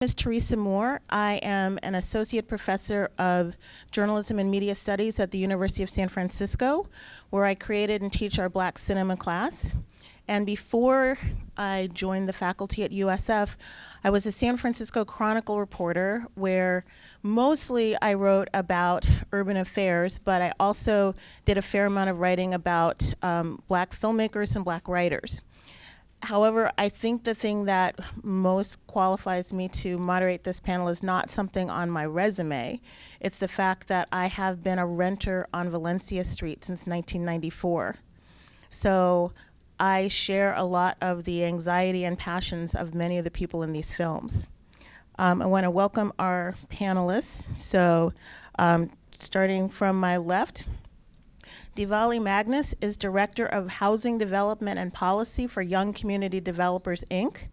Is Teresa Moore. I am an associate professor of journalism and media studies at the University of San Francisco, where I created and teach our Black cinema class. And before I joined the faculty at USF, I was a San Francisco Chronicle reporter, where mostly I wrote about urban affairs, but I also did a fair amount of writing about Black filmmakers and Black writers. However, I think the thing that most qualifies me to moderate this panel is not something on my resume. It's the fact that I have been a renter on Valencia Street since 1994. So I share a lot of the anxiety and passions of many of the people in these films. I want to welcome our panelists. So starting from my left, Divali Magnus is Director of Housing Development and Policy for Young Community Developers, Inc.,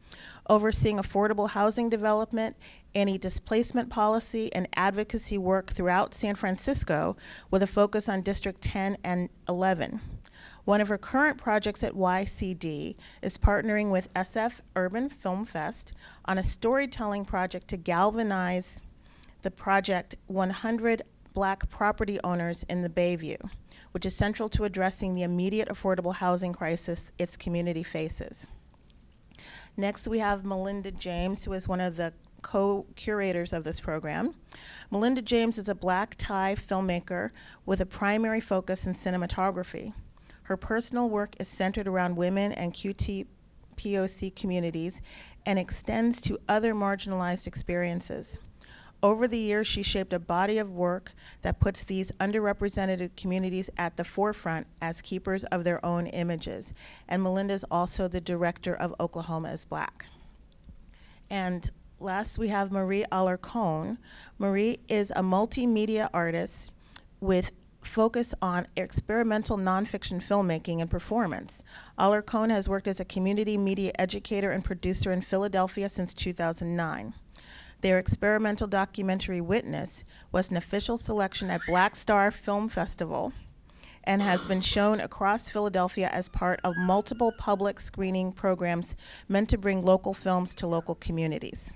overseeing affordable housing development, anti-displacement policy, and advocacy work throughout San Francisco with a focus on District 10 and 11. One of her current projects at YCD is partnering with SF Urban Film Fest on a storytelling project to galvanize the project 100 Black Property Owners in the Bayview, which is central to addressing the immediate affordable housing crisis its community faces. Next, we have Melinda James, who is one of the co-curators of this program. Melinda James is a Black Thai filmmaker with a primary focus in cinematography. Her personal work is centered around women and QTPOC communities and extends to other marginalized experiences. Over the years, she shaped a body of work that puts these underrepresented communities at the forefront as keepers of their own images. And Melinda is also the director of Oklahoma is Black. And last, we have Marie Alarcón. Marie is a multimedia artist with focus on experimental nonfiction filmmaking and performance. Alarcón has worked as a community media educator and producer in Philadelphia since 2009. Their experimental documentary Witness was an official selection at Black Star Film Festival and has been shown across Philadelphia as part of multiple public screening programs meant to bring local films to local communities.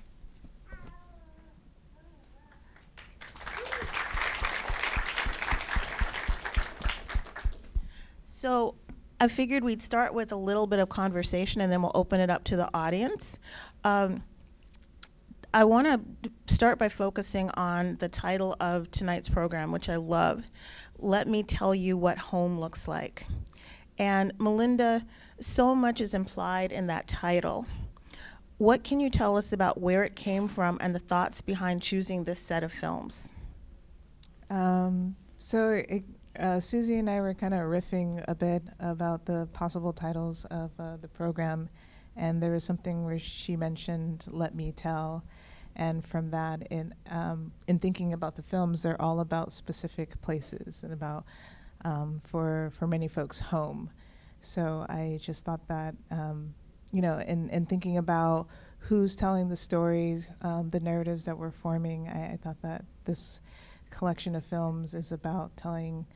So I figured we'd start with a little bit of conversation and then we'll open it up to the audience. I want to start by focusing on the title of tonight's program, which I love. Let me tell you what home looks like. And Melinda, so much is implied in that title. What can you tell us about where it came from and the thoughts behind choosing this set of films? Susie and I were kind of riffing a bit about the possible titles of the program, and there was something where she mentioned "Let Me Tell," and from that, in thinking about the films, they're all about specific places and about for many folks home. So I just thought that in thinking about who's telling the stories, the narratives that we're forming, I thought that this collection of films is about telling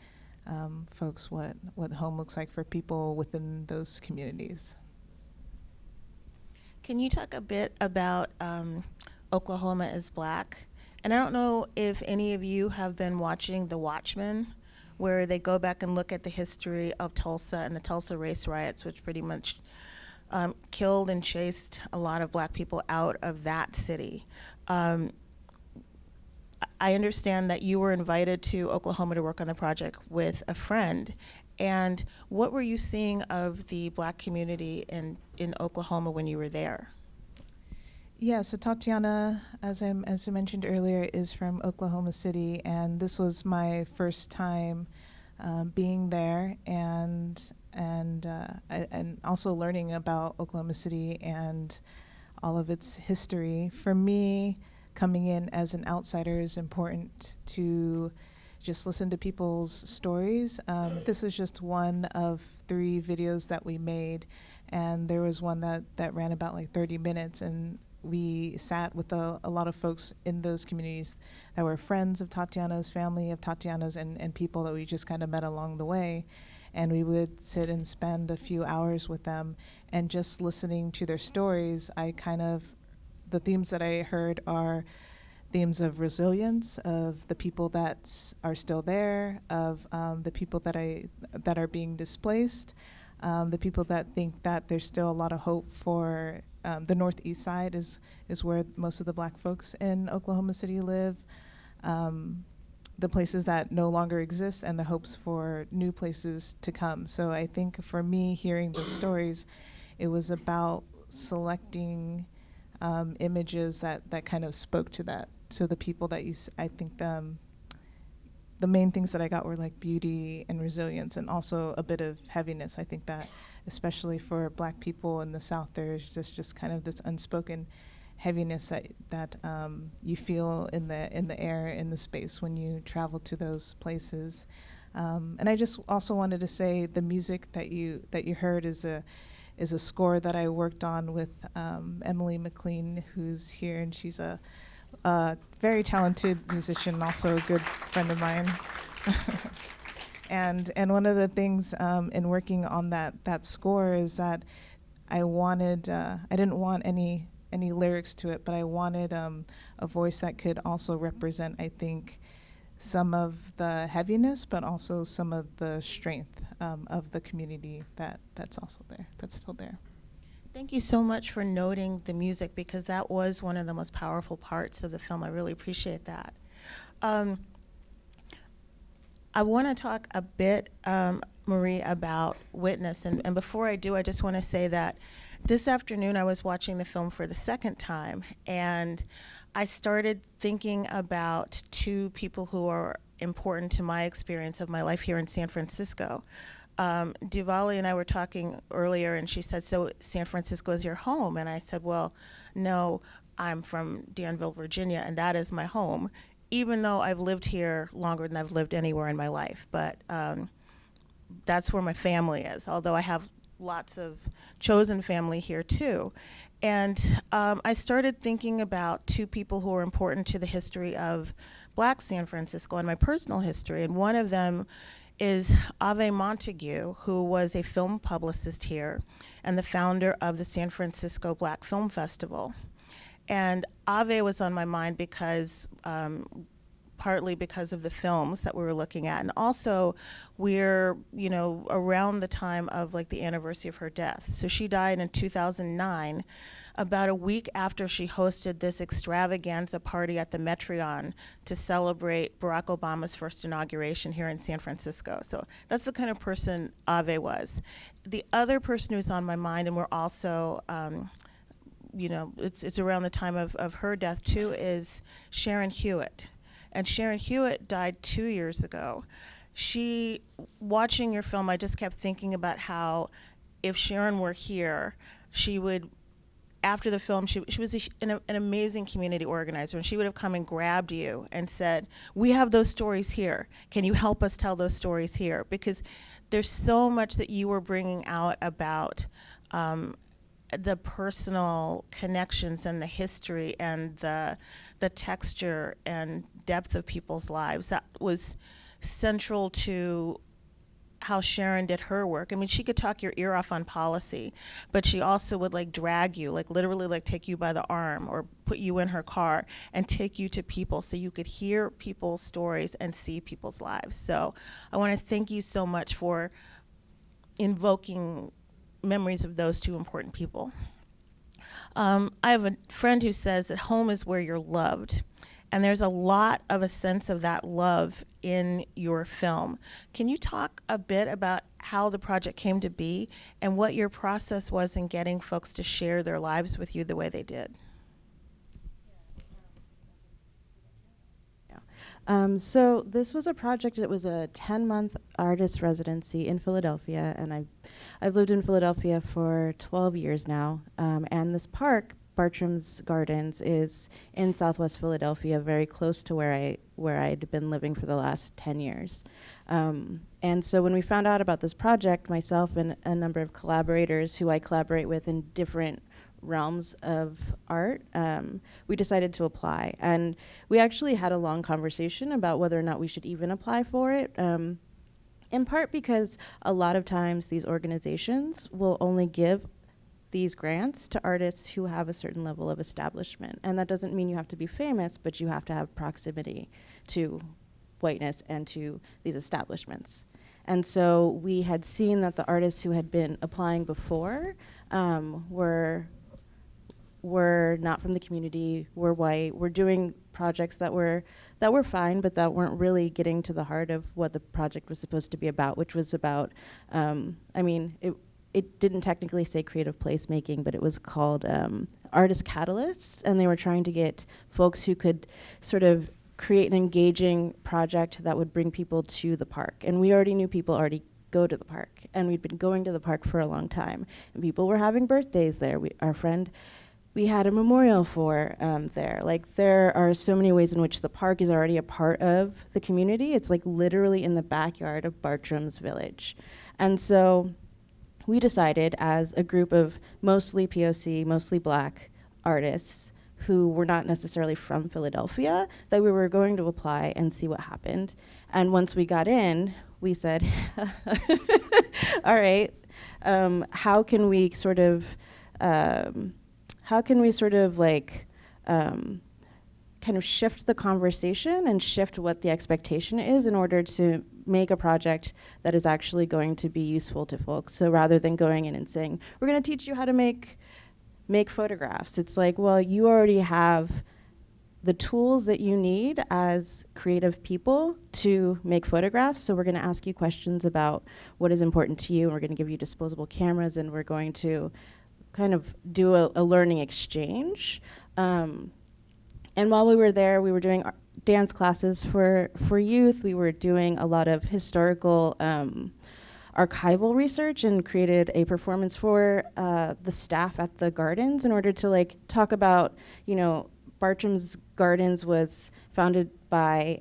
folks what home looks like for people within those communities. Can you talk a bit about Oklahoma is Black? And I don't know if any of you have been watching The Watchmen, where they go back and look at the history of Tulsa and the Tulsa race riots, which pretty much killed and chased a lot of Black people out of that city. I understand that you were invited to Oklahoma to work on the project with a friend. And what were you seeing of the Black community in Oklahoma when you were there? Yeah, so Tatiana, as I mentioned earlier, is from Oklahoma City, and this was my first time being there, and also learning about Oklahoma City and all of its history. For me, coming in as an outsider is important to just listen to people's stories. This was just one of 3 videos that we made, and there was one that ran about like 30 minutes, and we sat with a lot of folks in those communities that were friends of Tatiana's, family of Tatiana's, and people that we just kind of met along the way. And we would sit and spend a few hours with them, and just listening to their stories, the themes that I heard are themes of resilience, of the people that are still there, of the people that are being displaced, the people that think that there's still a lot of hope for the Northeast side is where most of the Black folks in Oklahoma City live, the places that no longer exist, and the hopes for new places to come. So I think for me, hearing the stories, it was about selecting images that kind of spoke to that. So the people that I think the main things that I got were like beauty and resilience, and also a bit of heaviness. I think that especially for Black people in the South, there's just kind of this unspoken heaviness that you feel in the air, in the space when you travel to those places. And I just also wanted to say the music that you heard is a score that I worked on with Emily McLean, who's here, and she's a very talented musician, also a good friend of mine. And one of the things in working on that score is that I didn't want any lyrics to it, but I wanted a voice that could also represent, I think, some of the heaviness, but also some of the strength of the community that's also there, that's still there. Thank you so much for noting the music, because that was one of the most powerful parts of the film. I really appreciate that. I want to talk a bit, Marie, about Witness. And before I do, I just want to say that this afternoon I was watching the film for the second time, and I started thinking about two people who are important to my experience of my life here in San Francisco. Divali and I were talking earlier, and she said, so San Francisco is your home? And I said, well, no, I'm from Danville, Virginia, and that is my home, even though I've lived here longer than I've lived anywhere in my life. But that's where my family is, although I have lots of chosen family here too. And I started thinking about two people who are important to the history of Black San Francisco and my personal history. And one of them is Ave Montague, who was a film publicist here and the founder of the San Francisco Black Film Festival. And Ave was on my mind because partly because of the films that we were looking at, and also we're around the time of like the anniversary of her death. So she died in 2009, about a week after she hosted this extravaganza party at the Metreon to celebrate Barack Obama's first inauguration here in San Francisco. So that's the kind of person Ave was. The other person who's on my mind, and we're also it's around the time of her death too, is Sharon Hewitt. And Sharon Hewitt died 2 years ago. Watching your film, I just kept thinking about how if Sharon were here, she would, after the film, she was an amazing community organizer, and she would have come and grabbed you and said, we have those stories here. Can you help us tell those stories here? Because there's so much that you were bringing out about the personal connections and the history and the texture and depth of people's lives that was central to how Sharon did her work. I mean, she could talk your ear off on policy, but she also would like drag you, like literally like take you by the arm or put you in her car and take you to people so you could hear people's stories and see people's lives. So I want to thank you so much for invoking memories of those two important people. I have a friend who says that home is where you're loved, and there's a lot of a sense of that love in your film. Can you talk a bit about how the project came to be and what your process was in getting folks to share their lives with you the way they did? So this was a project. It was a 10-month artist residency in Philadelphia, and I've lived in Philadelphia for 12 years now. And this park, Bartram's Gardens, is in Southwest Philadelphia, very close to where I'd been living for the last 10 years. And so when we found out about this project, myself and a number of collaborators who I collaborate with in different realms of art, we decided to apply. And we actually had a long conversation about whether or not we should even apply for it, in part because a lot of times these organizations will only give these grants to artists who have a certain level of establishment. And that doesn't mean you have to be famous, but you have to have proximity to whiteness and to these establishments. And so we had seen that the artists who had been applying before were not from the community, were white, were doing projects that were fine, but that weren't really getting to the heart of what the project was supposed to be about, which was about, it didn't technically say creative placemaking, but it was called Artist Catalyst, and they were trying to get folks who could sort of create an engaging project that would bring people to the park. And we already knew people already go to the park, and we'd been going to the park for a long time, and people were having birthdays there. We had a memorial for there. Like, there are so many ways in which the park is already a part of the community. It's like literally in the backyard of Bartram's village. And so we decided, as a group of mostly POC, mostly Black artists who were not necessarily from Philadelphia, that we were going to apply and see what happened. And once we got in, we said, all right, how can we sort of like kind of shift the conversation and shift what the expectation is in order to make a project that is actually going to be useful to folks. So rather than going in and saying, we're going to teach you how to make photographs, it's like, well, you already have the tools that you need as creative people to make photographs. So we're going to ask you questions about what is important to you, and we're going to give you disposable cameras, and we're going to kind of do a learning exchange. And while we were there, we were doing dance classes for youth. We were doing a lot of historical archival research, and created a performance for the staff at the gardens in order to like talk about, you know, Bartram's Gardens was founded by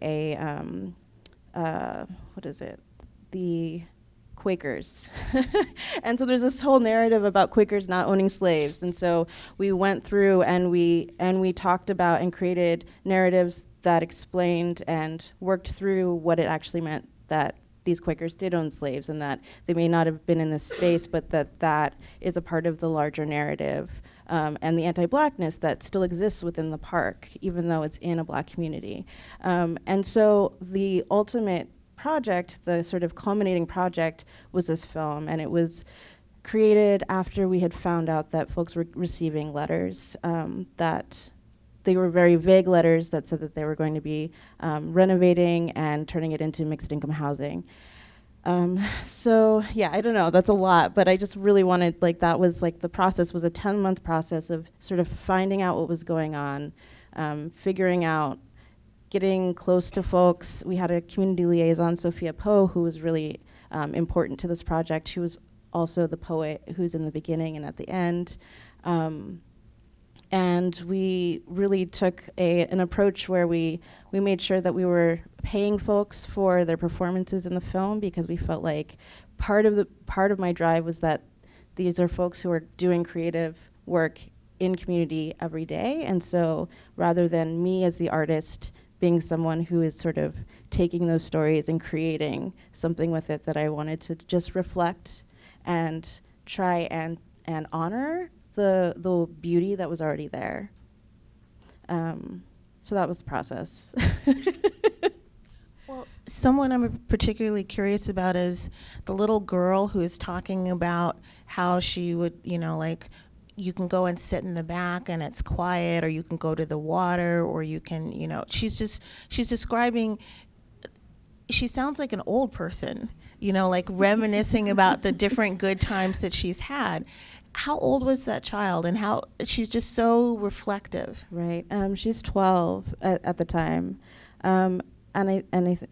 the Quakers. And so there's this whole narrative about Quakers not owning slaves. And so we went through and we talked about and created narratives that explained and worked through what it actually meant that these Quakers did own slaves, and that they may not have been in this space, but that is a part of the larger narrative, and the anti-Blackness that still exists within the park, even though it's in a Black community. And so the ultimate project, the sort of culminating project, was this film, and it was created after we had found out that folks were receiving letters that they were very vague letters that said that they were going to be renovating and turning it into mixed income housing. So yeah, I don't know, that's a lot, but I just really wanted, like, that was like, the process was a 10-month process of sort of finding out what was going on, figuring out, getting close to folks. We had a community liaison, Sophia Poe, who was really important to this project. She was also the poet who's in the beginning and at the end. And we really took an approach where we made sure that we were paying folks for their performances in the film, because we felt like part of my drive was that these are folks who are doing creative work in community every day. And so rather than me as the artist being someone who is sort of taking those stories and creating something with it, that I wanted to just reflect and try and honor the beauty that was already there. So that was the process. Well, someone I'm particularly curious about is the little girl who is talking about how she would, you know, like, you can go and sit in the back and it's quiet, or you can go to the water, or you can, you know, she's describing, she sounds like an old person, you know, like reminiscing about the different good times that she's had. How old was that child, and how she's just so reflective? Right, she's 12 at the time, and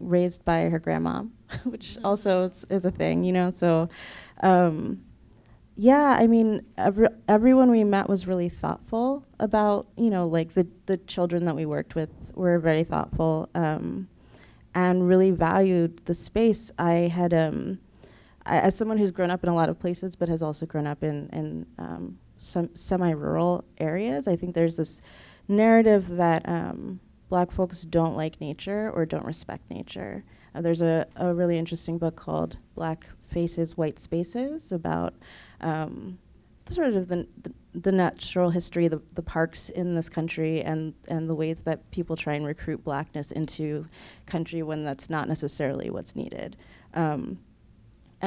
raised by her grandma, which also is a thing, you know. So, yeah, I mean, everyone we met was really thoughtful about, you know, like the children that we worked with were very thoughtful, and really valued the space. I had, as someone who's grown up in a lot of places, but has also grown up in some semi-rural areas, I think there's this narrative that Black folks don't like nature or don't respect nature. There's a really interesting book called Black Faces, White Spaces, about sort of the natural history, the parks in this country, and the ways that people try and recruit Blackness into country when that's not necessarily what's needed. And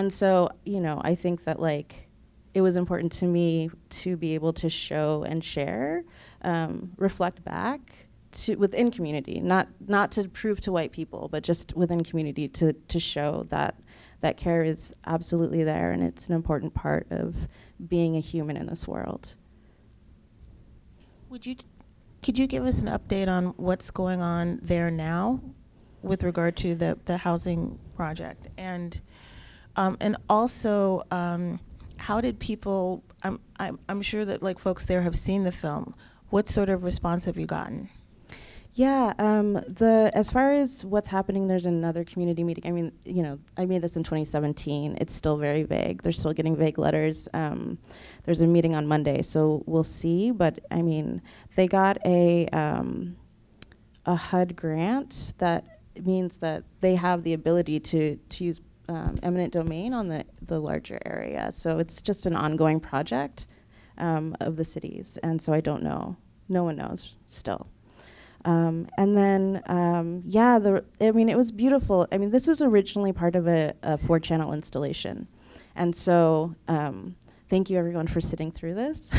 so, I think that it was important to me to be able to show and share, reflect back within community, not to prove to white people, but just within community to show that care is absolutely there, and it's an important part of being a human in this world. Could you give us an update on what's going on there now with regard to the housing project? And also, how did people, I'm sure that folks there have seen the film. What sort of response have you gotten? Yeah, as far as what's happening, there's another community meeting. I mean, I made this in 2017. It's still very vague. They're still getting vague letters. There's a meeting on Monday, so we'll see. But I mean, they got a HUD grant that means that they have the ability to use eminent domain on the larger area. So it's just an ongoing project of the cities, and so I don't know. No one knows still. And then, it was beautiful. I mean, this was originally part of a 4-channel installation. And so, thank you everyone for sitting through this.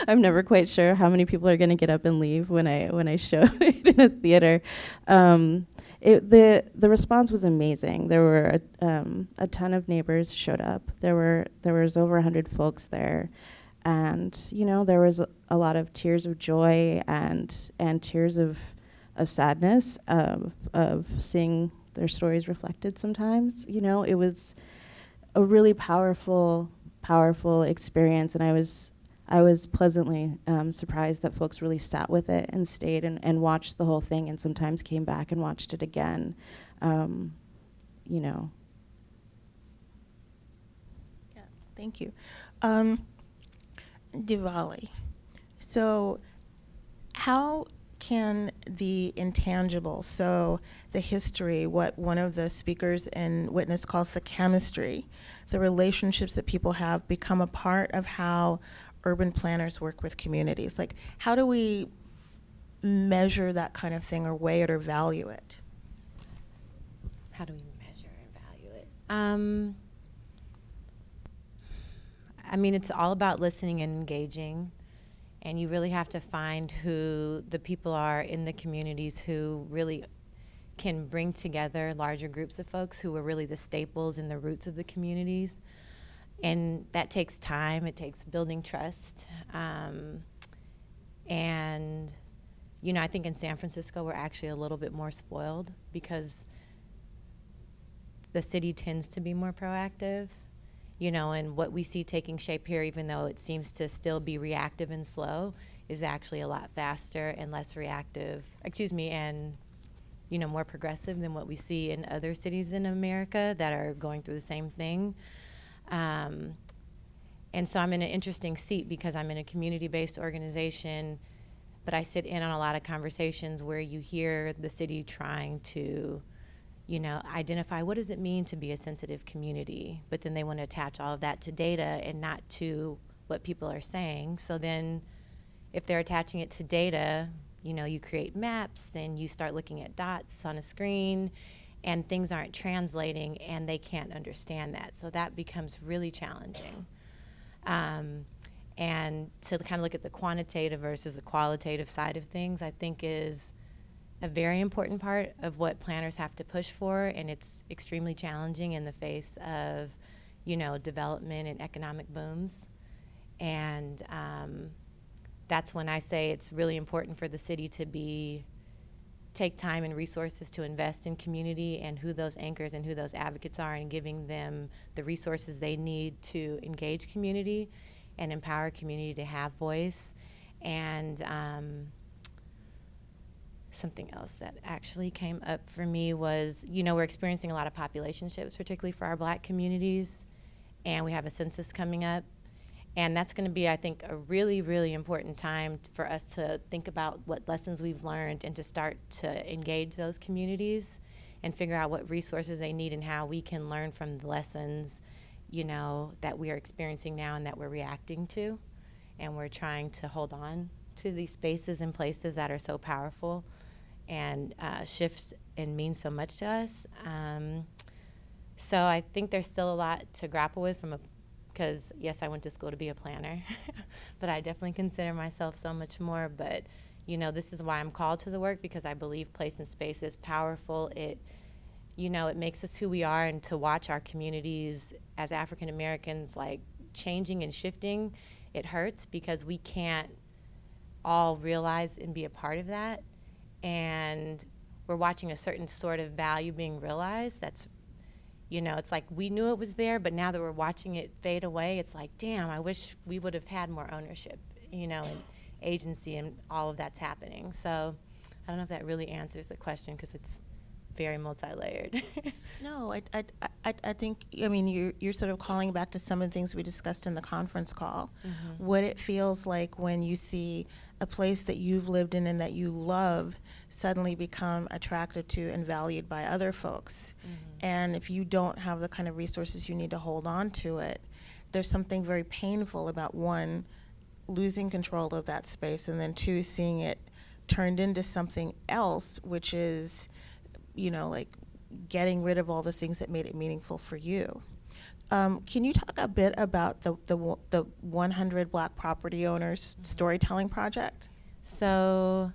I'm never quite sure how many people are gonna get up and leave when I show it in a theater. The response was amazing. There were a ton of neighbors showed up. There was over 100 folks there. And there was a lot of tears of joy and tears of sadness of seeing their stories reflected sometimes. It was a really powerful experience, and I was pleasantly surprised that folks really sat with it and stayed and watched the whole thing, and sometimes came back and watched it again. Yeah, thank you. Divali. So how can the intangible, so the history, what one of the speakers and witness calls the chemistry, the relationships that people have, become a part of how urban planners work with communities? How do we measure that kind of thing, or weigh it, or value it? How do we measure and value it? It's all about listening and engaging, and you really have to find who the people are in the communities who really can bring together larger groups of folks who are really the staples and the roots of the communities. And that takes time. It takes building trust. And, I think in San Francisco we're actually a little bit more spoiled because the city tends to be more proactive. And what we see taking shape here, even though it seems to still be reactive and slow, is actually a lot faster and less reactive, and, more progressive than what we see in other cities in America that are going through the same thing. And so I'm in an interesting seat because I'm in a community-based organization, but I sit in on a lot of conversations where you hear the city trying to identify what does it mean to be a sensitive community, but then they want to attach all of that to data and not to what people are saying. So then if they're attaching it to data, you create maps and you start looking at dots on a screen and things aren't translating and they can't understand that. So that becomes really challenging. And to kind of look at the quantitative versus the qualitative side of things, I think is a very important part of what planners have to push for, and it's extremely challenging in the face of, development and economic booms. And that's when I say it's really important for the city to take time and resources to invest in community and who those anchors and who those advocates are, and giving them the resources they need to engage community and empower community to have voice. And something else that actually came up for me was, we're experiencing a lot of population shifts, particularly for our Black communities, and we have a census coming up. And that's going to be, I think, a really, really important time for us to think about what lessons we've learned and to start to engage those communities and figure out what resources they need and how we can learn from the lessons, that we are experiencing now and that we're reacting to. And we're trying to hold on to these spaces and places that are so powerful and shift and mean so much to us. So I think there's still a lot to grapple with because yes, I went to school to be a planner, but I definitely consider myself so much more. But, this is why I'm called to the work, because I believe place and space is powerful. It makes us who we are, and to watch our communities as African Americans like changing and shifting, it hurts because we can't all realize and be a part of that. And we're watching a certain sort of value being realized that's, it's like we knew it was there, but now that we're watching it fade away, it's like, damn, I wish we would have had more ownership, and agency and all of that's happening. So I don't know if that really answers the question because it's very multi-layered. No, I think, you're sort of calling back to some of the things we discussed in the conference call. Mm-hmm. What it feels like when you see a place that you've lived in and that you love suddenly become attractive to and valued by other folks. Mm-hmm. And if you don't have the kind of resources you need to hold on to it, there's something very painful about, one, losing control of that space, and then two, seeing it turned into something else, which is, like getting rid of all the things that made it meaningful for you. Can you talk a bit about the 100 Black property owners storytelling project? So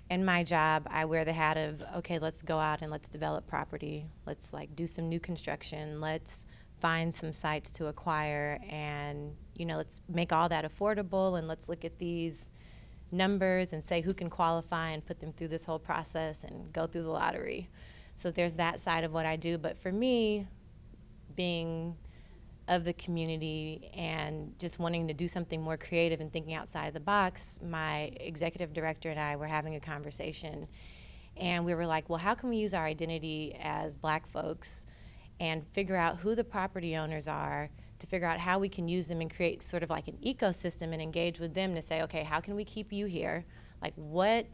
in my job, I wear the hat of, okay, let's go out and let's develop property. Let's do some new construction. Let's find some sites to acquire, and, let's make all that affordable, and let's look at these numbers and say who can qualify and put them through this whole process and go through the lottery. So there's that side of what I do. But for me, being of the community and just wanting to do something more creative and thinking outside of the box, my executive director and I were having a conversation, and we were like, well, how can we use our identity as Black folks and figure out who the property owners are, to figure out how we can use them and create sort of like an ecosystem and engage with them to say, okay, how can we keep you here?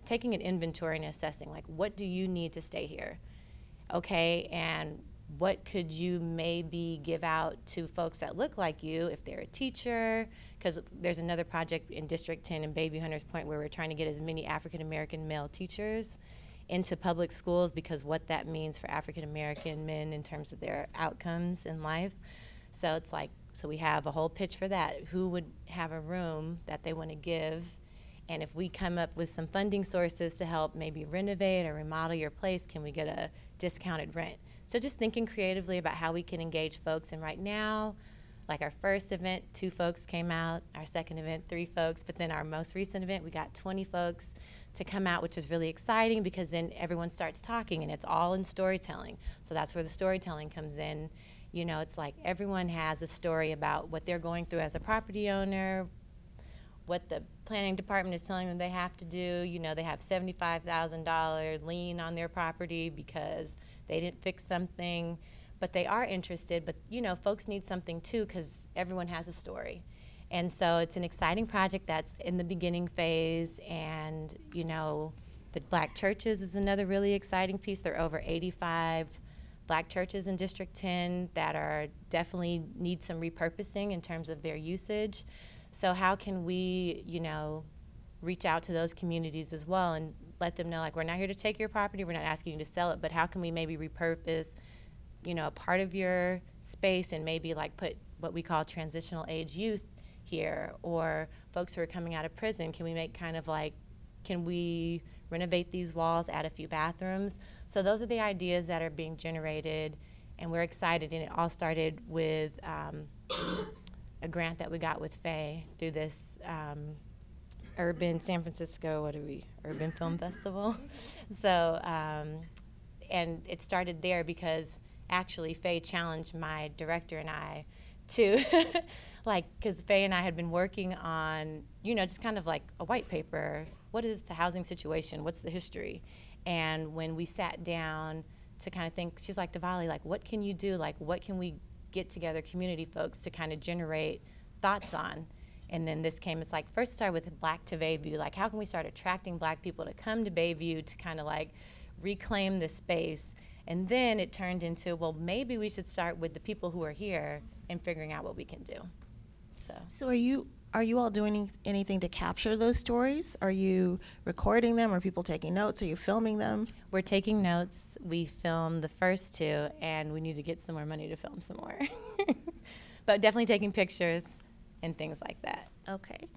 Taking an inventory and assessing, what do you need to stay here? Okay, and what could you maybe give out to folks that look like you if they're a teacher? Because there's another project in District 10 in Bayview Hunters Point where we're trying to get as many African American male teachers into public schools, because what that means for African American men in terms of their outcomes in life. So it's so we have a whole pitch for that. Who would have a room that they want to give? And if we come up with some funding sources to help maybe renovate or remodel your place, can we get a discounted rent? So just thinking creatively about how we can engage folks. And right now, our first event, 2 folks came out. Our second event, 3 folks. But then our most recent event, we got 20 folks to come out, which is really exciting because then everyone starts talking, and it's all in storytelling. So that's where the storytelling comes in. It's like everyone has a story about what they're going through as a property owner, what the planning department is telling them they have to do. They have $75,000 lien on their property because they didn't fix something, but they are interested. But, folks need something too, because everyone has a story. And so it's an exciting project that's in the beginning phase. And, the Black churches is another really exciting piece. There are over 85 Black churches in District 10 that are definitely need some repurposing in terms of their usage. So how can we, reach out to those communities as well and let them know, we're not here to take your property, we're not asking you to sell it, but how can we maybe repurpose, a part of your space and maybe put what we call transitional age youth here, or folks who are coming out of prison? Can we make can we renovate these walls, add a few bathrooms? So those are the ideas that are being generated, and we're excited. And it all started with a grant that we got with Faye through this urban San Francisco, urban film festival. So, and it started there because actually Faye challenged my director and I to, because Faye and I had been working on, just kind of a white paper. What is the housing situation? What's the history? And when we sat down to kind of think, she's like, Divali, what can you do? What can we get together, community folks, to kind of generate thoughts on? And then this came, it's first start with Black to Bayview. How can we start attracting Black people to come to Bayview to kind of reclaim this space? And then it turned into, well, maybe we should start with the people who are here and figuring out what we can do. So are you all doing anything to capture those stories? Are you recording them? Are people taking notes? Are you filming them? We're taking notes. We filmed the first two, and we need to get some more money to film some more. But definitely taking pictures and things like that. Okay.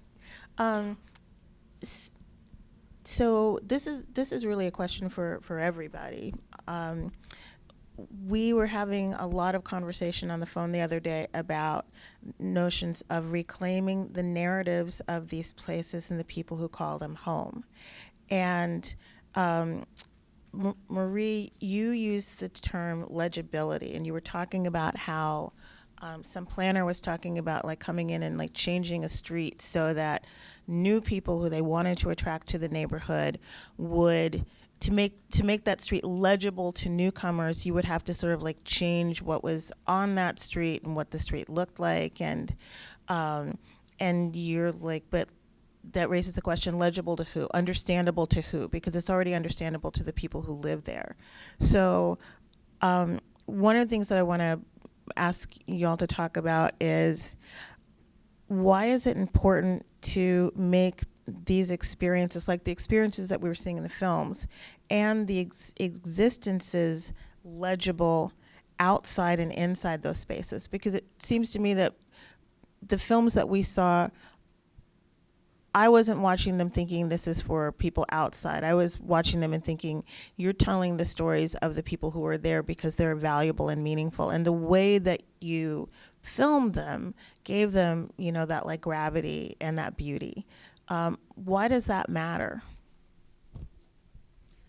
So this is really a question for everybody. We were having a lot of conversation on the phone the other day about notions of reclaiming the narratives of these places and the people who call them home. And Marie, you used the term legibility, and you were talking about how some planner was talking about like coming in and like changing a street so that new people who they wanted to attract to the neighborhood would, to make that street legible to newcomers, you would have to sort of like change what was on that street and what the street looked like, and you're like, but that raises the question, legible to who, understandable to who, because it's already understandable to the people who live there. So one of the things that I want to ask y'all to talk about is, why is it important to make these experiences, like the experiences that we were seeing in the films, and the existences legible outside and inside those spaces? Because it seems to me that the films that we saw, I wasn't watching them thinking this is for people outside. I was watching them and thinking, you're telling the stories of the people who are there because they're valuable and meaningful. And the way that you filmed them gave them, you know, that like gravity and that beauty. Why does that matter?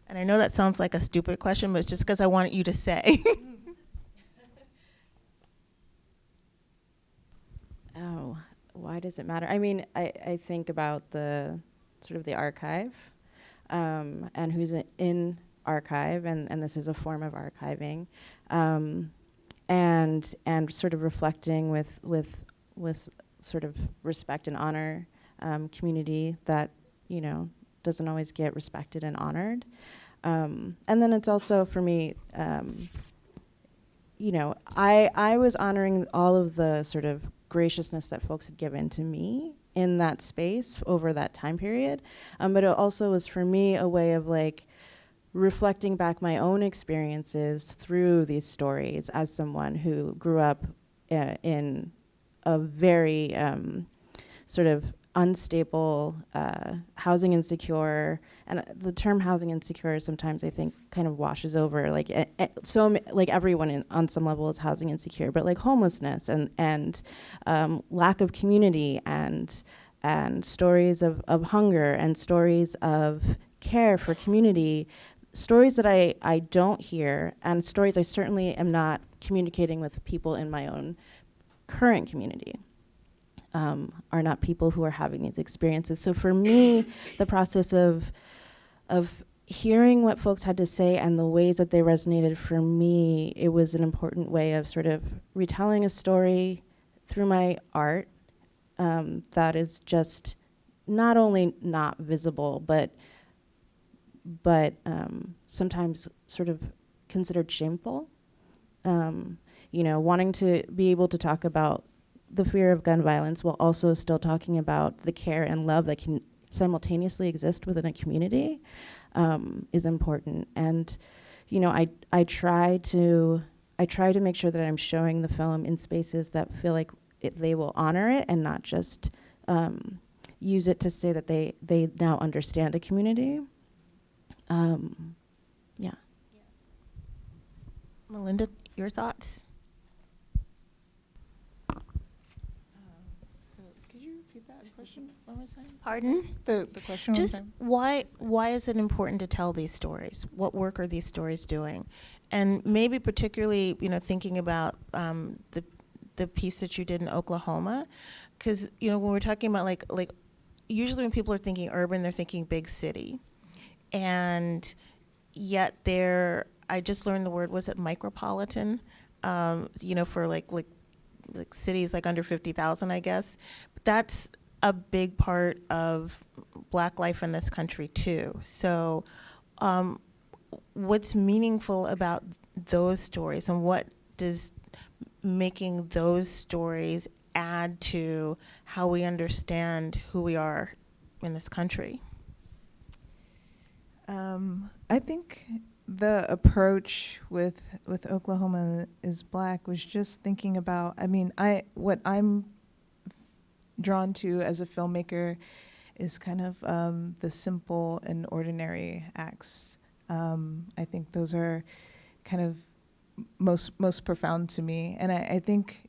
And I know that sounds like a stupid question, but it's just because I want you to say. Oh, why does it matter? I mean, I think about the sort of the archive, and who's in archive, and this is a form of archiving, and sort of reflecting with sort of respect and honor community that, you know, doesn't always get respected and honored. And then it's also for me, you know, I was honoring all of the sort of graciousness that folks had given to me in that space over that time period. But it also was for me a way of like reflecting back my own experiences through these stories as someone who grew up in a very sort of unstable, housing insecure, and the term housing insecure sometimes I think kind of washes over, like like everyone on some level is housing insecure, but like homelessness and lack of community and stories of hunger and stories of care for community, stories that I don't hear, and stories I certainly am not communicating with people in my own current community. Are not people who are having these experiences. So for me, the process of hearing what folks had to say and the ways that they resonated, for me, it was an important way of sort of retelling a story through my art that is just not only not visible, but sometimes sort of considered shameful. You know, wanting to be able to talk about the fear of gun violence while also still talking about the care and love that can simultaneously exist within a community is important. And, you know, I try to make sure that I'm showing the film in spaces that feel like they will honor it and not just use it to say that they now understand a community. Yeah. Melinda, your thoughts? Pardon? The question one Just time? why is it important to tell these stories? What work are these stories doing? And maybe particularly, you know, thinking about the piece that you did in Oklahoma, because, you know, when we're talking about like usually when people are thinking urban, they're thinking big city, and yet I just learned the word, was it micropolitan? You know, for like cities like under 50,000, I guess. But that's a big part of Black life in this country too. So what's meaningful about those stories, and what does making those stories add to how we understand who we are in this country? I think the approach with Oklahoma is Black was just thinking about, I mean, what I'm drawn to as a filmmaker is kind of the simple and ordinary acts. I think those are kind of most profound to me. And I think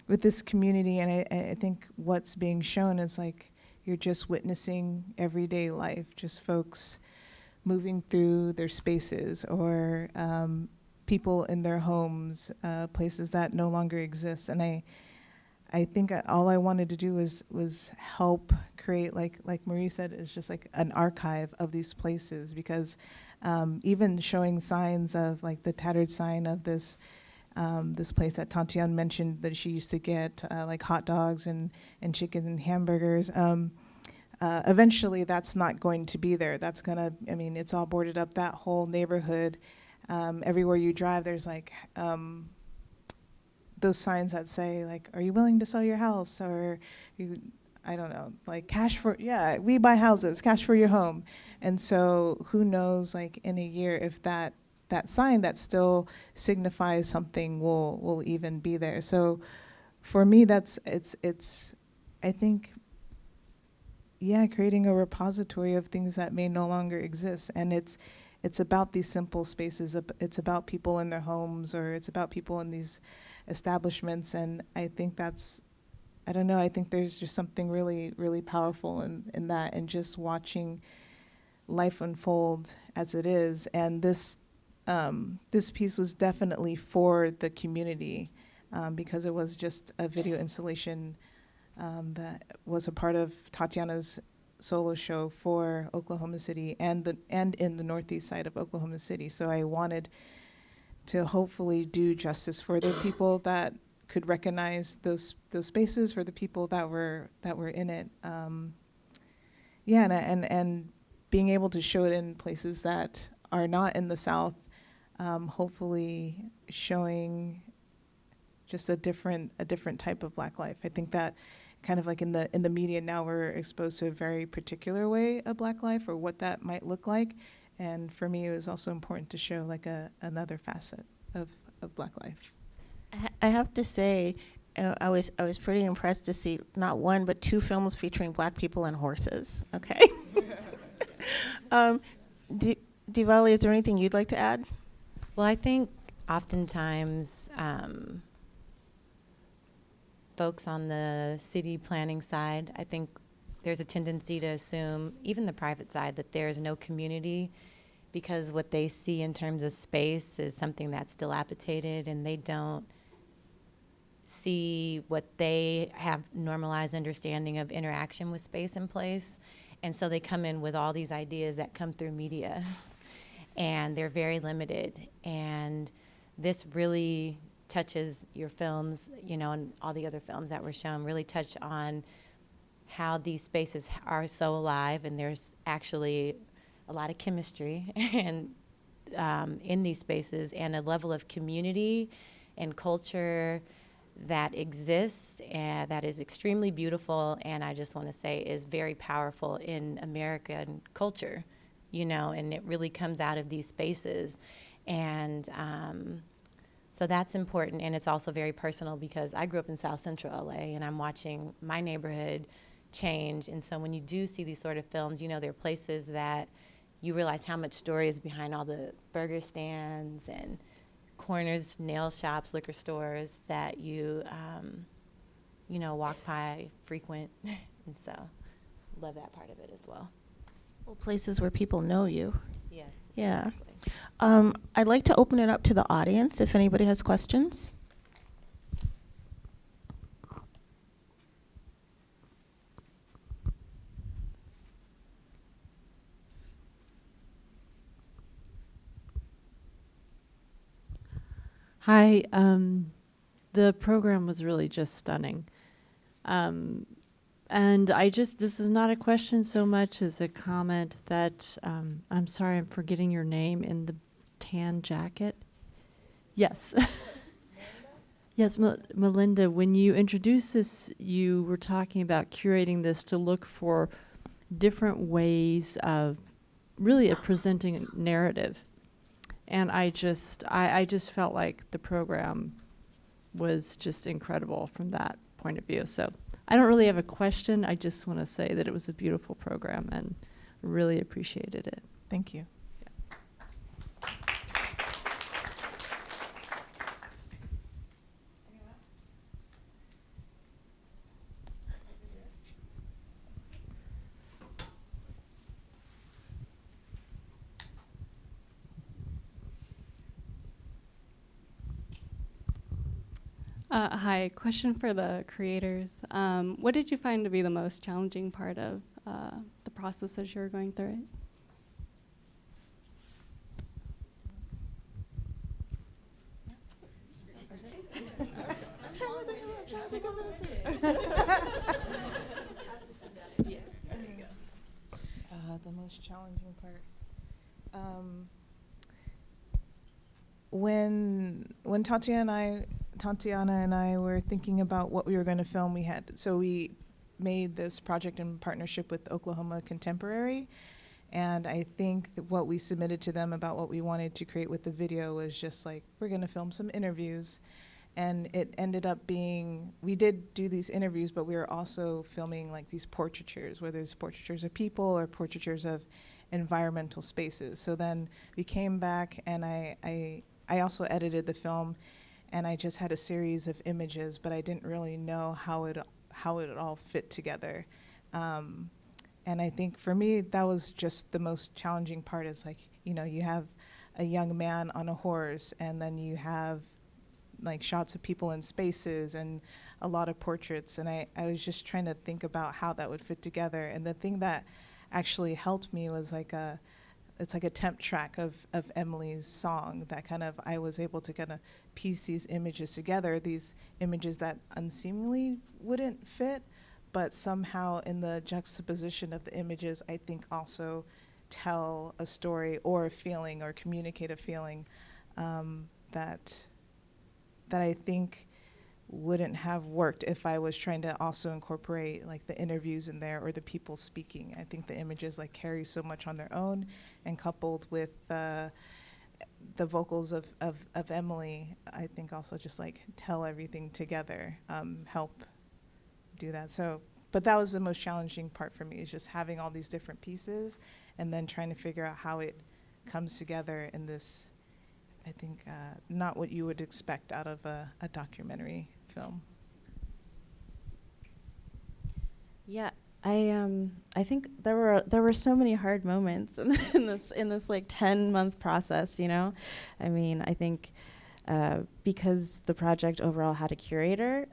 with this community, and I think what's being shown is like you're just witnessing everyday life, just folks moving through their spaces, or people in their homes, places that no longer exist. And I think all I wanted to do was help create, like Marie said, is just like an archive of these places, because even showing signs of like the tattered sign of this place that Tatiana mentioned that she used to get, like hot dogs and chicken and hamburgers. Eventually that's not going to be there. That's gonna, I mean, it's all boarded up, that whole neighborhood. Everywhere you drive, there's like those signs that say like, are you willing to sell your house? Or I don't know, like cash for, yeah, we buy houses, cash for your home. And so who knows, like in a year, if that sign that still signifies something will even be there. So for me, it's I think, yeah, creating a repository of things that may no longer exist. And it's about these simple spaces. It's about people in their homes, or it's about people in these establishments. And I think that's, I don't know, I think there's just something really, really powerful in that, and just watching life unfold as it is. And this piece was definitely for the community, because it was just a video installation that was a part of Tatiana's solo show for Oklahoma City and in the northeast side of Oklahoma City. So I wanted to hopefully do justice for the people that could recognize those spaces, for the people that were in it. Yeah, and being able to show it in places that are not in the South, hopefully showing just a different type of Black life. I think that kind of like in the media now, we're exposed to a very particular way of Black life, or what that might look like. And for me, it was also important to show like another facet of Black life. I have to say, I was pretty impressed to see not one but two films featuring Black people and horses. Okay. Divali, is there anything you'd like to add? Well, I think oftentimes folks on the city planning side, I think there's a tendency to assume, even the private side, that there's no community, because what they see in terms of space is something that's dilapidated, and they don't see what they have normalized understanding of interaction with space in place. And so they come in with all these ideas that come through media, and they're very limited. And this really touches your films, you know, and all the other films that were shown really touch on how these spaces are so alive, and there's actually a lot of chemistry and in these spaces, and a level of community and culture that exists, and that is extremely beautiful, and I just want to say is very powerful in American culture, you know, and it really comes out of these spaces. And so that's important, and it's also very personal, because I grew up in South Central LA, and I'm watching my neighborhood change. And so when you do see these sort of films, you know, there are places that you realize how much story is behind all the burger stands and corners, nail shops, liquor stores that you know, walk by, frequent. And so love that part of it as well. Well, places where people know you. Yes. Yeah. Exactly. I'd like to open it up to the audience if anybody has questions. Hi, the program was really just stunning. And this is not a question so much as a comment that, I'm sorry, I'm forgetting your name, in tan jacket. Yes. Yes, Melinda, when you introduced this, you were talking about curating this to look for different ways of really presenting a narrative. And I just felt like the program was just incredible from that point of view. So I don't really have a question. I just want to say that it was a beautiful program and really appreciated it. Thank you. Hi, question for the creators. What did you find to be the most challenging part of the process as you were going through it? The most challenging part. When Tatiana and I were thinking about what we were going to film, we made this project in partnership with Oklahoma Contemporary, and I think that what we submitted to them about what we wanted to create with the video was just like, we're going to film some interviews. And it ended up being, we did do these interviews, but we were also filming like these portraitures, whether it's portraitures of people or portraitures of environmental spaces. So then we came back, and I also edited the film, and I just had a series of images, but I didn't really know how it all fit together. And I think for me, that was just the most challenging part. Is like, you have a young man on a horse, and then you have like shots of people in spaces and a lot of portraits, and I was just trying to think about how that would fit together. And the thing that actually helped me was it's like a temp track of Emily's song that kind of, I was able to kind of piece these images together, these images that unseemly wouldn't fit, but somehow in the juxtaposition of the images, I think also tell a story or a feeling or communicate a feeling that I think wouldn't have worked if I was trying to also incorporate like the interviews in there or the people speaking. I think the images like carry so much on their own, and coupled with the vocals of Emily, I think also just like tell everything together, help do that. So, but that was the most challenging part for me, is just having all these different pieces and then trying to figure out how it comes together in this, I think, not what you would expect out of a documentary film. Yeah, I think there were so many hard moments in this like 10-month process. I mean, I think because the project overall had a curator,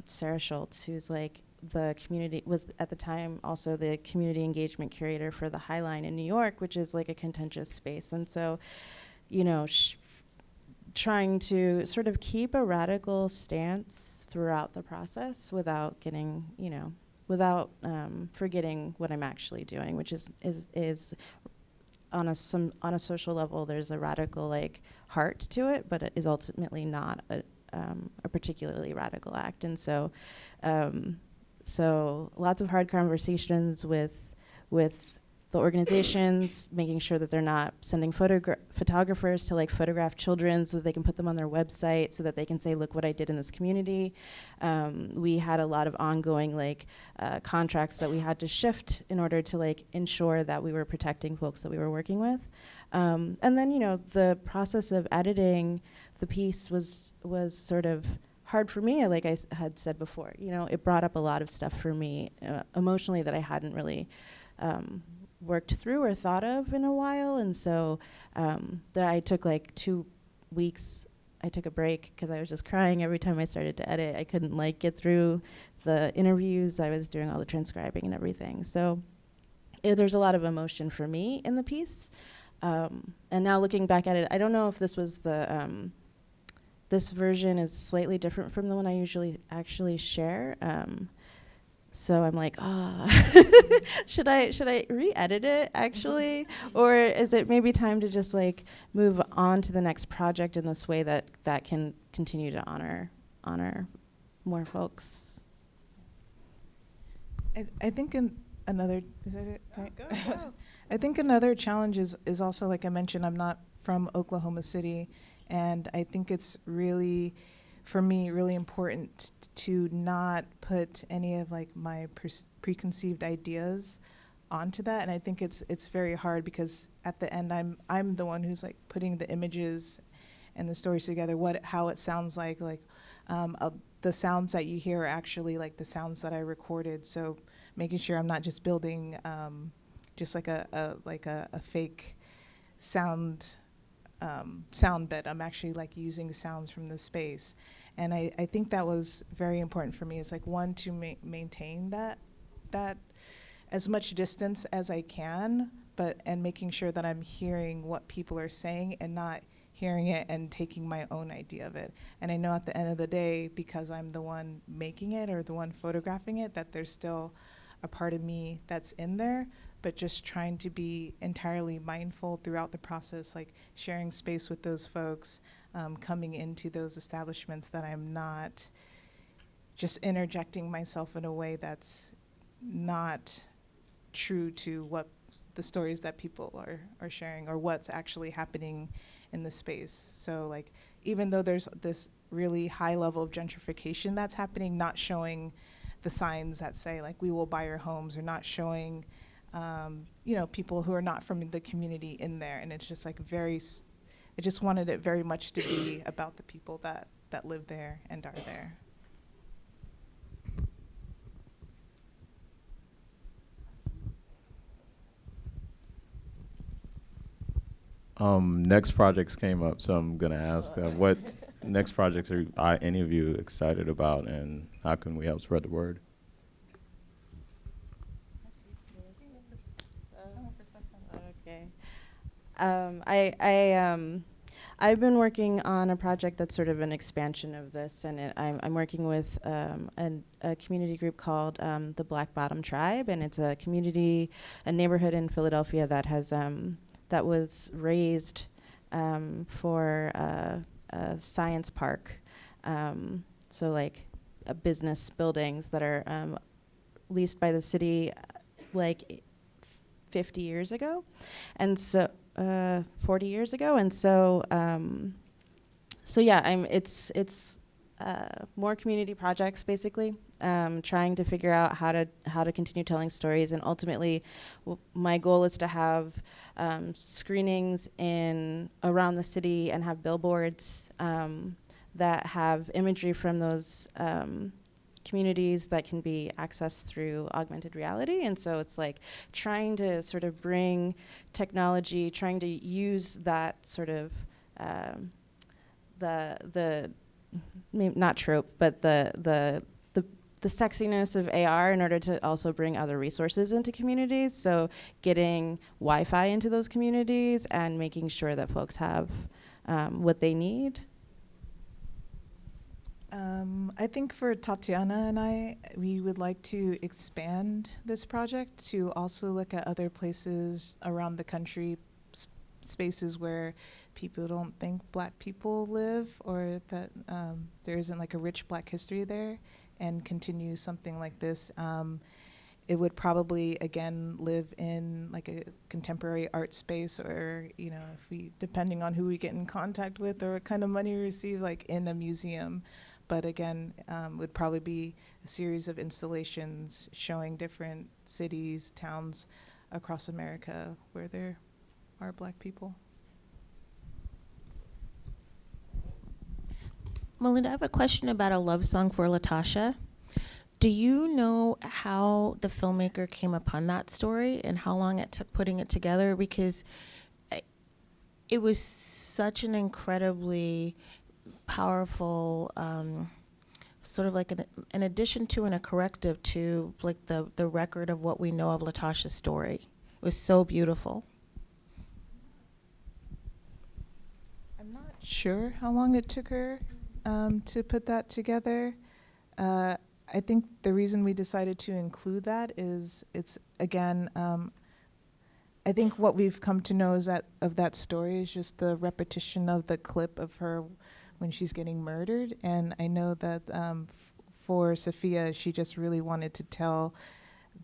Sarah Schultz, who's like was at the time also the community engagement curator for the High Line in New York, which is like a contentious space, and so, trying to sort of keep a radical stance throughout the process without getting, without forgetting what I'm actually doing, which is on a social level, there's a radical like heart to it, but it is ultimately not a particularly radical act. And so lots of hard conversations with the organizations, making sure that they're not sending photographers to like photograph children so that they can put them on their website so that they can say, look what I did in this community. We had a lot of ongoing like contracts that we had to shift in order to like ensure that we were protecting folks that we were working with. And then, the process of editing the piece was sort of hard for me. Like I had said before, it brought up a lot of stuff for me emotionally that I hadn't really worked through or thought of in a while. And so I took like 2 weeks. I took a break because I was just crying every time I started to edit. I couldn't like get through the interviews. I was doing all the transcribing and everything. So there's a lot of emotion for me in the piece. And now looking back at it, I don't know if this was this version is slightly different from the one I usually actually share. So I'm like, should I re-edit it actually, or is it maybe time to just like move on to the next project in this way that can continue to honor more folks? I think another is that it? Right. Go. I think another challenge is also, like I mentioned, I'm not from Oklahoma City, and I think it's really, for me, really important to not put any of like my preconceived ideas onto that. And I think it's very hard because at the end I'm the one who's like putting the images and the stories together, how it sounds like the sounds that you hear are actually like the sounds that I recorded. So making sure I'm not just building just like a fake sound bed. I'm actually like using sounds from the space. And I think that was very important for me. It's like, one, to maintain that as much distance as I can, and making sure that I'm hearing what people are saying and not hearing it and taking my own idea of it. And I know at the end of the day, because I'm the one making it or the one photographing it, that there's still a part of me that's in there, but just trying to be entirely mindful throughout the process, like sharing space with those folks, coming into those establishments, that I'm not just interjecting myself in a way that's not true to what the stories that people are sharing or what's actually happening in the space. So like, even though there's this really high level of gentrification that's happening, not showing the signs that say like, we will buy your homes, or not showing people who are not from the community in there. And it's just like I just wanted it very much to be about the people that live there and are there. Next projects came up, so I'm gonna ask what next projects are any of you excited about, and how can we help spread the word? Okay. I've been working on a project that's sort of an expansion of this, and I'm working with a community group called the Black Bottom Tribe, and it's a neighborhood in Philadelphia that has that was raised for a science park. So like business buildings that are leased by the city like 50 years ago, and so 40 years ago, and so yeah, it's more community projects basically, trying to figure out how to continue telling stories, and ultimately my goal is to have screenings around the city and have billboards that have imagery from those communities that can be accessed through augmented reality. And so it's like trying to sort of bring technology, trying to use that sort of the maybe not trope, but the sexiness of AR in order to also bring other resources into communities. So getting Wi-Fi into those communities and making sure that folks have what they need. I think for Tatiana and we would like to expand this project to also look at other places around the country, spaces where people don't think Black people live, or that there isn't like a rich Black history there, and continue something like this. It would probably, again, live in like a contemporary art space, or, depending on who we get in contact with or what kind of money we receive, like in a museum. But again, would probably be a series of installations showing different cities, towns across America where there are Black people. Melinda, I have a question about a love song for Latasha. Do you know how the filmmaker came upon that story and how long it took putting it together? Because it was such an incredibly powerful, sort of like an addition to and a corrective to like the record of what we know of Latasha's story. It was so beautiful. I'm not sure how long it took her to put that together. I think the reason we decided to include that is it's, again, I think what we've come to know is that of that story is just the repetition of the clip of her when she's getting murdered. And I know that for Sophia, she just really wanted to tell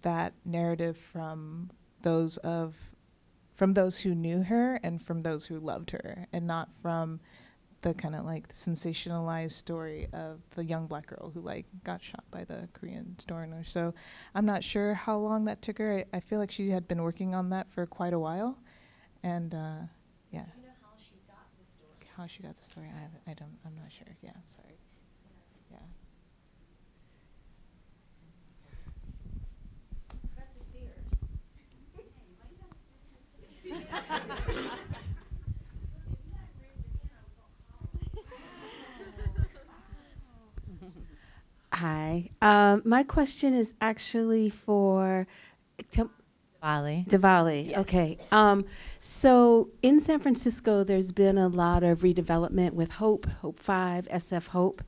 that narrative from those who knew her and from those who loved her, and not from the kind of like sensationalized story of the young Black girl who like got shot by the Korean store owner. So I'm not sure how long that took her. I feel like she had been working on that for quite a while, and yeah. Do you know how she got the story? How she got the story, I'm not sure. Yeah, I'm sorry. Yeah. Professor Sears. Hi. My question is actually for Divali. Divali. Yes. Okay. So in San Francisco, there's been a lot of redevelopment with Hope 5, SF Hope.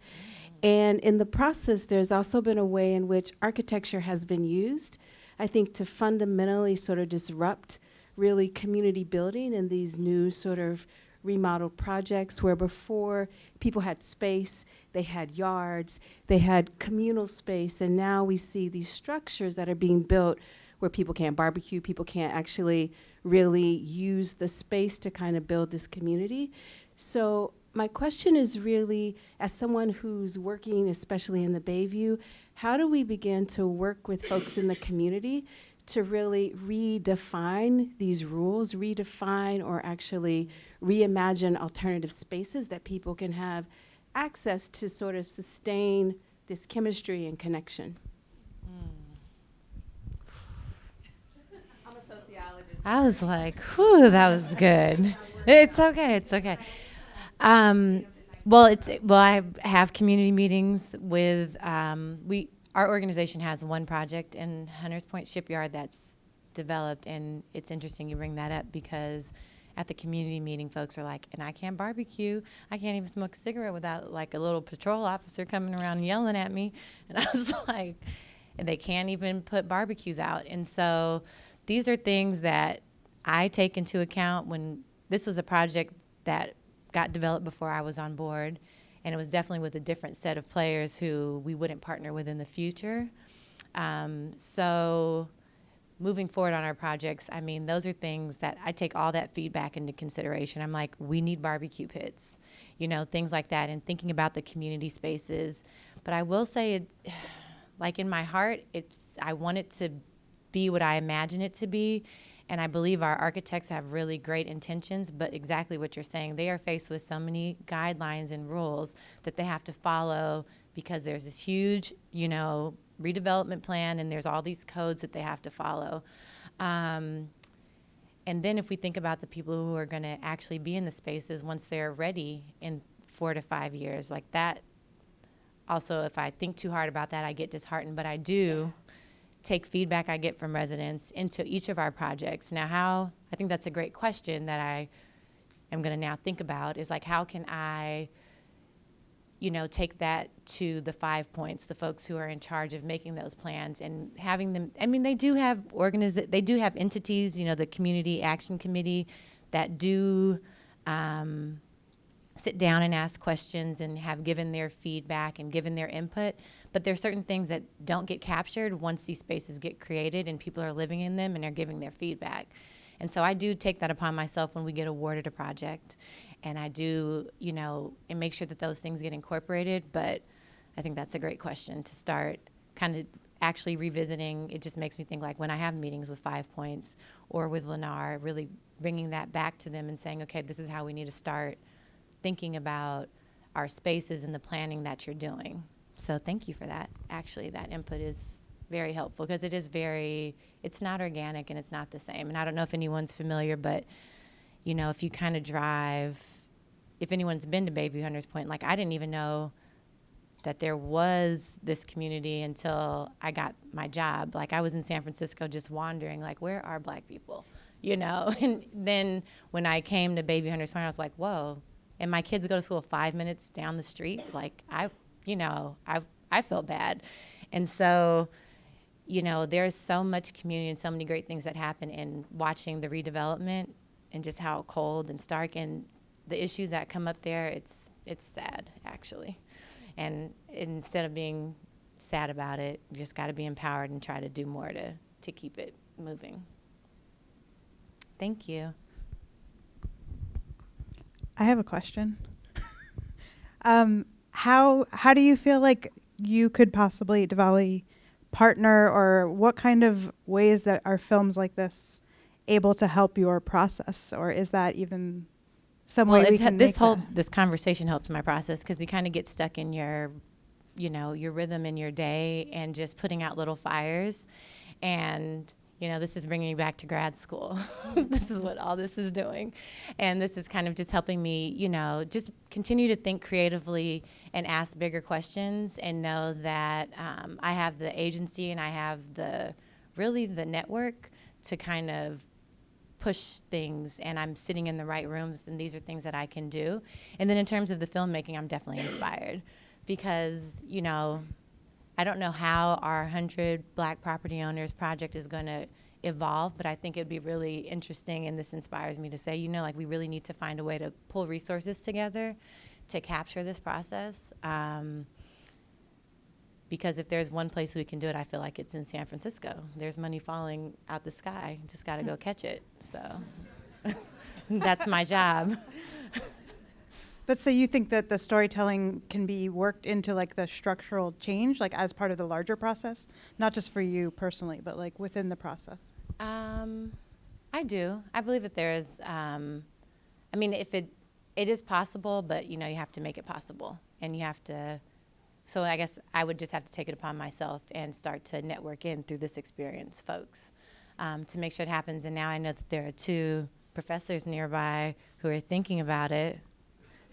And in the process, there's also been a way in which architecture has been used, I think, to fundamentally sort of disrupt really community building in these new sort of remodeled projects where before people had space, they had yards, they had communal space, and now we see these structures that are being built where people can't barbecue, people can't actually really use the space to kind of build this community. So my question is really, as someone who's working, especially in the Bayview, how do we begin to work with folks in the community to really redefine these rules, redefine or actually reimagine alternative spaces that people can have access to sort of sustain this chemistry and connection? I'm a sociologist. I was like, whew, that was good. It's okay. It's okay. Well, I have community meetings with our organization has one project in Hunters Point Shipyard that's developed, and it's interesting you bring that up because at the community meeting, folks are like, and I can't barbecue. I can't even smoke a cigarette without like a little patrol officer coming around and yelling at me. And I was like, and they can't even put barbecues out. And so these are things that I take into account when this was a project that got developed before I was on board. And it was definitely with a different set of players who we wouldn't partner with in the future. So moving forward on our projects, I mean, those are things that I take all that feedback into consideration. I'm like, we need barbecue pits, things like that, and thinking about the community spaces. But I will say, like in my heart, I want it to be what I imagine it to be. And I believe our architects have really great intentions, but exactly what you're saying, they are faced with so many guidelines and rules that they have to follow because there's this huge, redevelopment plan and there's all these codes that they have to follow. And then if we think about the people who are going to actually be in the spaces once they're ready in 4 to 5 years, like that, also if I think too hard about that, I get disheartened, but I do take feedback I get from residents into each of our projects. Now, I think that's a great question that I am going to now think about is like, how can I, take that to the 5 points, the folks who are in charge of making those plans and having them, I mean, they do have entities, the Community Action Committee that do sit down and ask questions and have given their feedback and given their input. But there are certain things that don't get captured once these spaces get created and people are living in them and are giving their feedback. And so I do take that upon myself when we get awarded a project. And I do, and make sure that those things get incorporated. But I think that's a great question to start kind of actually revisiting. It just makes me think like when I have meetings with 5 points or with Lennar, really bringing that back to them and saying, okay, this is how we need to start thinking about our spaces and the planning that you're doing. So thank you for that. Actually, that input is very helpful because it's not organic and it's not the same. And I don't know if anyone's familiar, but, if you kind of drive, if anyone's been to Bayview Hunters Point, like I didn't even know that there was this community until I got my job. Like I was in San Francisco just wandering, like, where are Black people? And then when I came to Bayview Hunters Point, I was like, whoa. And my kids go to school 5 minutes down the street. Like I felt bad. And so, you know, there's so much community and so many great things that happen in watching the redevelopment and just how cold and stark and the issues that come up there. It's sad, actually. And instead of being sad about it, you just got to be empowered and try to do more to keep it moving. Thank you. I have a question. How do you feel like you could possibly, Divali, partner, or what kind of ways that are films like this able to help your process, or is that even some way we can make that? This conversation helps my process because you kind of get stuck in your rhythm in your day and just putting out little fires. And, you know, this is bringing me back to grad school. This is what all this is doing. And this is kind of just helping me, you know, just continue to think creatively and ask bigger questions and know that I have the agency and I have the network to kind of push things, and I'm sitting in the right rooms, and these are things that I can do. And then in terms of the filmmaking, I'm definitely inspired because, you know, I don't know how our 100 Black property owners project is going to evolve, but I think it'd be really interesting, and this inspires me to say, you know, like we really need to find a way to pull resources together to capture this process. Because if there's one place we can do it, I feel like it's in San Francisco. There's money falling out the sky. Just got to go catch it. So that's my job. But so you think that the storytelling can be worked into like the structural change, like as part of the larger process, not just for you personally, but like within the process? I do. I believe that there is, I mean, if it is possible, but you know, you have to make it possible, and you have to. So I guess I would just have to take it upon myself and start to network in through this experience, folks, to make sure it happens. And now I know that there are 2 professors nearby who are thinking about it.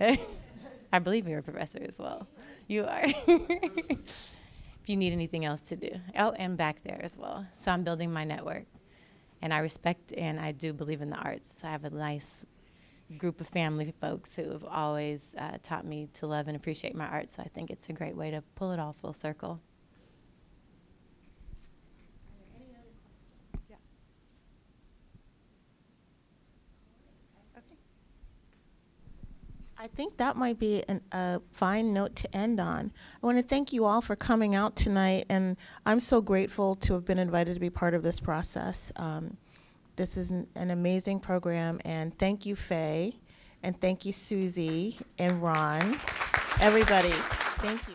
I believe you're a professor as well. You are. If you need anything else to do. Oh, and back there as well. So I'm building my network. And I respect and I do believe in the arts. I have a nice group of family folks who have always taught me to love and appreciate my art. So I think it's a great way to pull it all full circle. Yeah. Okay. I think that might be a fine note to end on. I want to thank you all for coming out tonight, and I'm so grateful to have been invited to be part of this process. This is an amazing program, and thank you, Faye, and thank you, Susie and Ron, everybody. Thank you.